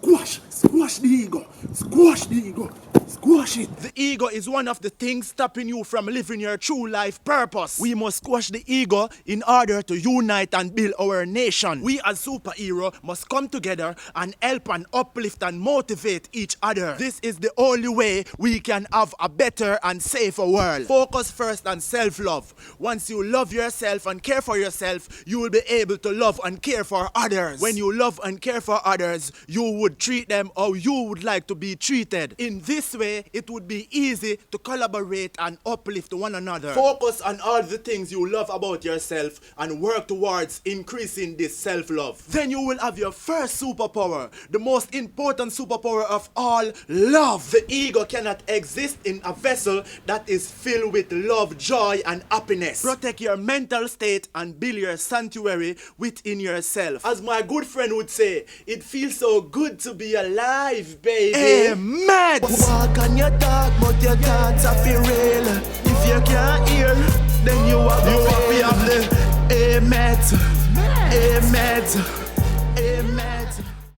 Squash the ego. Squash the ego. Squash it. The ego is one of the things stopping you from living your true life purpose. We must squash the ego in order to unite and build our nation. We as superheroes must come together and help and uplift and motivate each other. This is the only way we can have a better and safer world. Focus first on self-love. Once you love yourself and care for yourself, you will be able to love and care for others. When you love and care for others, you would treat them how you would like to be treated. In this way, it would be easy to collaborate and uplift one another. Focus on all the things you love about yourself and work towards increasing this self-love. Then you will have your first superpower, the most important superpower of all, love. The ego cannot exist in a vessel that is filled with love, joy, and happiness. Protect your mental state and build your sanctuary within yourself. As my good friend would say, it feels so good to be alive, baby. A-Medz! Walk on your talk, but your thoughts are for real. If you can't hear, then you have the A-Medz. A-Medz. A-Medz.